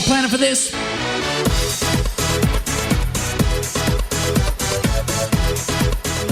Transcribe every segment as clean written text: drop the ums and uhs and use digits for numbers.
planning for this?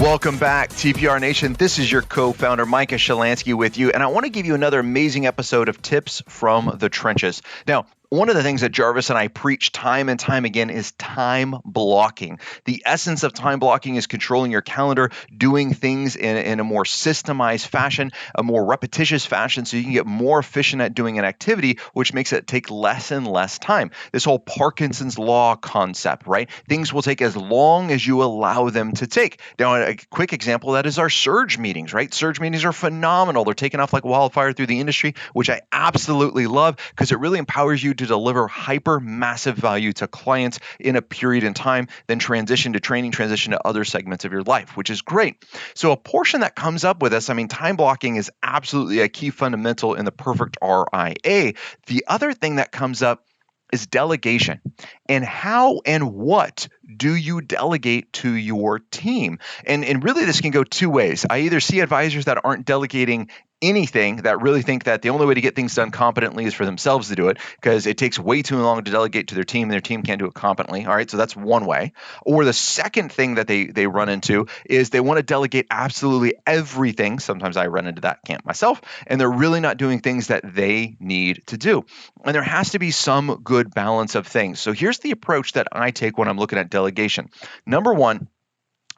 Welcome back, TPR Nation. This is your co-founder, Micah Shalansky, with you, and I want to give you another amazing episode of Tips from the Trenches. Now, one of the things that Jarvis and I preach time and time again is time blocking. The essence of time blocking is controlling your calendar, doing things in a more systemized fashion, a more repetitious fashion, so you can get more efficient at doing an activity, which makes it take less and less time. This whole Parkinson's law concept, right? Things will take as long as you allow them to take. Now, a quick example of that is our surge meetings, right? Surge meetings are phenomenal. They're taking off like wildfire through the industry, which I absolutely love because it really empowers you to deliver hyper massive value to clients in a period in time, then transition to training, transition to other segments of your life, which is great. So a portion that comes up with this, time blocking is absolutely a key fundamental in the perfect RIA. The other thing that comes up is delegation. And how and what do you delegate to your team? And really this can go two ways. I either see advisors that aren't delegating anything, that really think that the only way to get things done competently is for themselves to do it because it takes way too long to delegate to their team and their team can't do it competently. All right, so that's one way. Or the second thing that they run into is they want to delegate absolutely everything. Sometimes I run into that camp myself, and they're really not doing things that they need to do. And there has to be some good balance of things. So here's the approach that I take when I'm looking at delegation. Number one,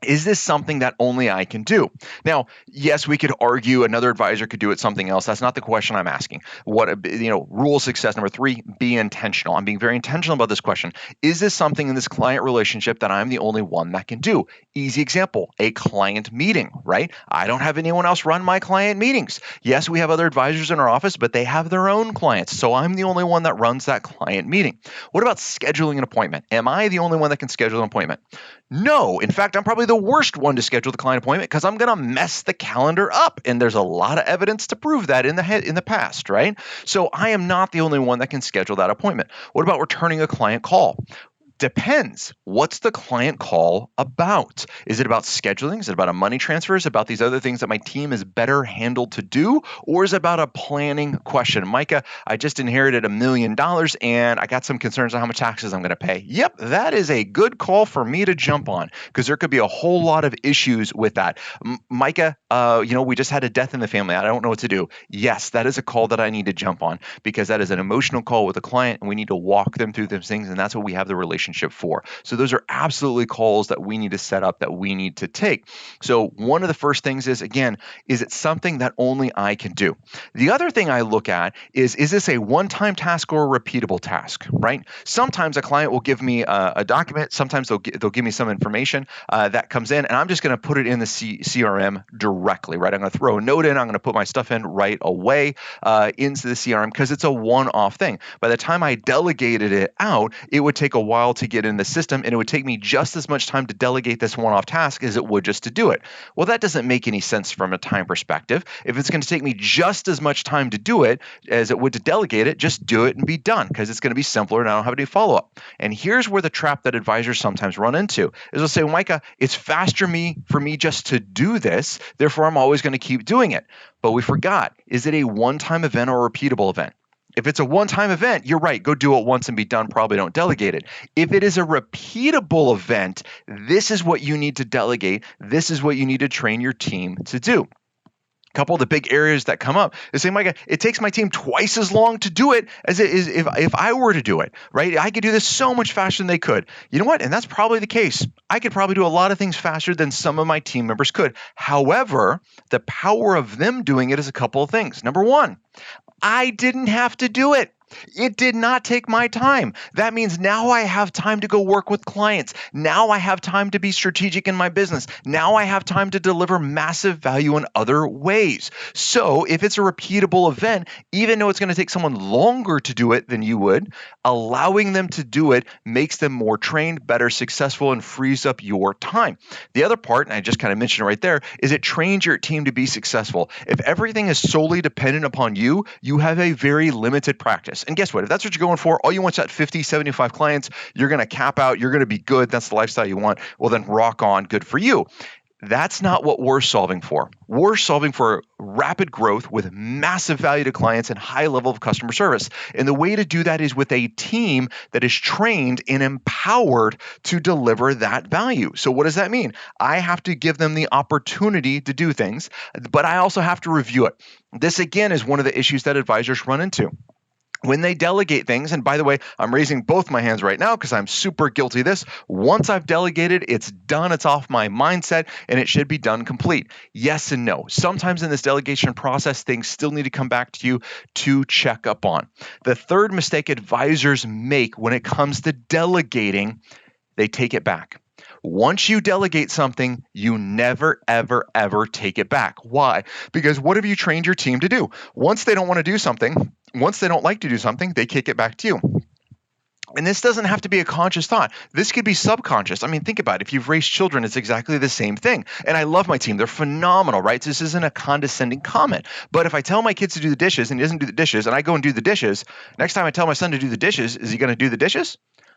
is this something that only I can do? Now, yes, we could argue another advisor could do it something else. That's not the question I'm asking. Rule of success number 3, be intentional. I'm being very intentional about this question. Is this something in this client relationship that I'm the only one that can do? Easy example, a client meeting, right? I don't have anyone else run my client meetings. Yes, we have other advisors in our office, but they have their own clients. So I'm the only one that runs that client meeting. What about scheduling an appointment? Am I the only one that can schedule an appointment? No. In fact, I'm probably the worst one to schedule the client appointment because I'm going to mess the calendar up. And there's a lot of evidence to prove that in the past, right? So I am not the only one that can schedule that appointment. What about returning a client call? Depends. What's the client call about? Is it about scheduling? Is it about a money transfer? Is it about these other things that my team is better handled to do? Or is it about a planning question? Micah, I just inherited $1 million and I got some concerns on how much taxes I'm going to pay. Yep, that is a good call for me to jump on because there could be a whole lot of issues with that. Micah, we just had a death in the family. I don't know what to do. Yes, that is a call that I need to jump on because that is an emotional call with a client and we need to walk them through those things, and that's what we have the relationship for. So those are absolutely calls that we need to set up, that we need to take. So one of the first things is, again, is it something that only I can do? The other thing I look at is this a one-time task or a repeatable task, right? Sometimes a client will give me a document. Sometimes they'll give me some information that comes in, and I'm just going to put it in the CRM directly, right? I'm going to throw a note in. I'm going to put my stuff in right away into the CRM because it's a one-off thing. By the time I delegated it out, it would take a while to get in the system, and it would take me just as much time to delegate this one-off task as it would just to do it. Well, that doesn't make any sense from a time perspective. If it's going to take me just as much time to do it as it would to delegate it, just do it and be done because it's going to be simpler and I don't have any follow-up. And here's where the trap that advisors sometimes run into is they'll say, well, Micah, it's faster for me just to do this, therefore I'm always going to keep doing it. But we forgot, is it a one-time event or a repeatable event? If it's a one-time event, you're right. Go do it once and be done. Probably don't delegate it. If it is a repeatable event, this is what you need to delegate. This is what you need to train your team to do. A couple of the big areas that come up is saying, Micah, it takes my team twice as long to do it as it is if I were to do it, right? I could do this so much faster than they could. You know what? And that's probably the case. I could probably do a lot of things faster than some of my team members could. However, the power of them doing it is a couple of things. Number one, I didn't have to do it. It did not take my time. That means now I have time to go work with clients. Now I have time to be strategic in my business. Now I have time to deliver massive value in other ways. So if it's a repeatable event, even though it's going to take someone longer to do it than you would, allowing them to do it makes them more trained, better, successful, and frees up your time. The other part, and I just kind of mentioned it right there, is it trains your team to be successful. If everything is solely dependent upon you, you have a very limited practice. And guess what? If that's what you're going for, all you want is that 50, 75 clients, you're going to cap out, you're going to be good, that's the lifestyle you want, well then rock on, good for you. That's not what we're solving for. We're solving for rapid growth with massive value to clients and high level of customer service. And the way to do that is with a team that is trained and empowered to deliver that value. So what does that mean? I have to give them the opportunity to do things, but I also have to review it. This, again, is one of the issues that advisors run into. When they delegate things, and by the way, I'm raising both my hands right now because I'm super guilty of this. Once I've delegated, it's done, it's off my mindset, and it should be done complete. Yes and no. Sometimes in this delegation process, things still need to come back to you to check up on. The third mistake advisors make when it comes to delegating, they take it back. Once you delegate something, you never, ever, ever take it back. Why? Because what have you trained your team to do? Once they don't want to do something, once they don't like to do something, they kick it back to you. And this doesn't have to be a conscious thought. This could be subconscious. I mean, think about it. If you've raised children, it's exactly the same thing. And I love my team. They're phenomenal, right? So this isn't a condescending comment. But if I tell my kids to do the dishes and he doesn't do the dishes and I go and do the dishes, next time I tell my son to do the dishes, is he going to do the dishes?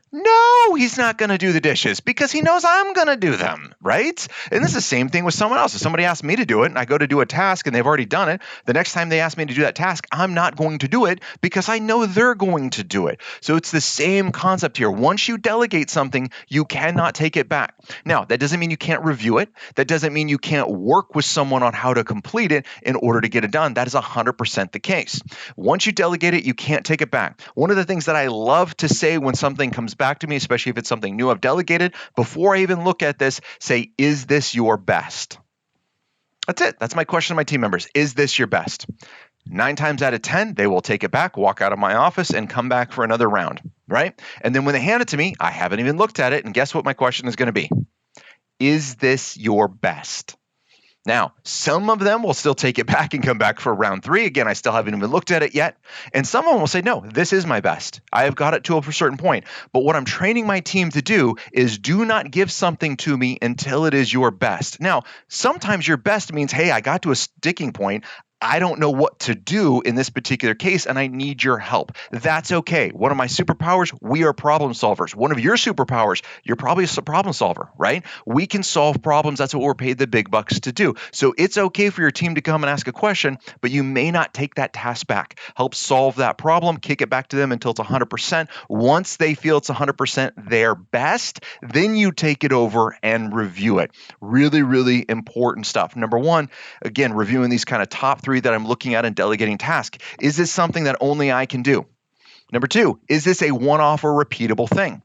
No, he's not going to do the dishes because he knows I'm going to do them, right? And this is the same thing with someone else. If somebody asks me to do it and I go to do a task and they've already done it, the next time they ask me to do that task, I'm not going to do it because I know they're going to do it. So it's the same concept here. Once you delegate something, you cannot take it back. Now, that doesn't mean you can't review it. That doesn't mean you can't work with someone on how to complete it in order to get it done. That is 100% the case. Once you delegate it, you can't take it back. One of the things that I love to say when something comes back to me, especially if it's something new I've delegated, before I even look at this, say, is this your best? That's it. That's my question to my team members. Is this your best? 9 times out of 10, they will take it back, walk out of my office, and come back for another round, right? And then when they hand it to me, I haven't even looked at it, and guess what my question is going to be? Is this your best? Now, some of them will still take it back and come back for round 3. Again, I still haven't even looked at it yet. And some of them will say, no, this is my best. I have got it to a certain point. But what I'm training my team to do is do not give something to me until it is your best. Now, sometimes your best means, hey, I got to a sticking point. I don't know what to do in this particular case, and I need your help. That's okay. One of my superpowers, we are problem solvers. One of your superpowers, you're probably a problem solver, right? We can solve problems. That's what we're paid the big bucks to do. So it's okay for your team to come and ask a question, but you may not take that task back. Help solve that problem, kick it back to them until it's 100%. Once they feel it's 100% their best, then you take it over and review it. Really, really important stuff. Number 1, again, reviewing these kind of top 3 that I'm looking at in delegating tasks. Is this something that only I can do? Number 2, is this a one-off or repeatable thing?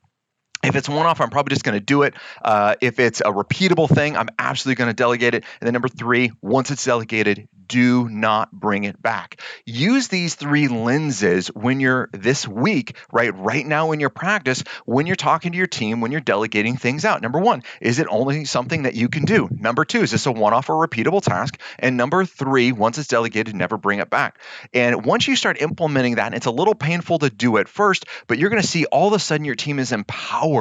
If it's one-off, I'm probably just going to do it. If it's a repeatable thing, I'm absolutely going to delegate it. And then number 3, once it's delegated, do not bring it back. Use these 3 lenses when you're this week, right now in your practice, when you're talking to your team, when you're delegating things out. Number 1, is it only something that you can do? Number 2, is this a one-off or repeatable task? And number 3, once it's delegated, never bring it back. And once you start implementing that, and it's a little painful to do at first, but you're going to see all of a sudden your team is empowered.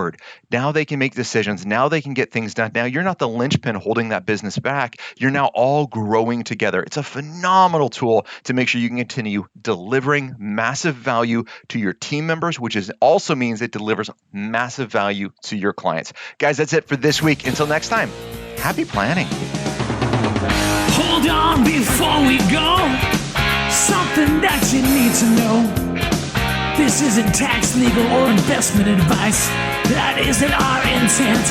Now they can make decisions. Now they can get things done. Now you're not the linchpin holding that business back. You're now all growing together. It's a phenomenal tool to make sure you can continue delivering massive value to your team members, which also means it delivers massive value to your clients. Guys, that's it for this week. Until next time, happy planning. Hold on before we go. Something that you need to know. This isn't tax, legal, or investment advice. That isn't our intent.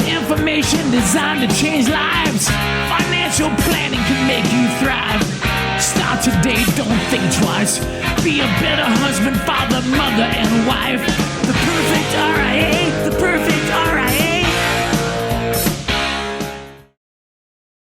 Information designed to change lives. Financial planning can make you thrive. Start today, don't think twice. Be a better husband, father, mother, and wife. The perfect RIA, the perfect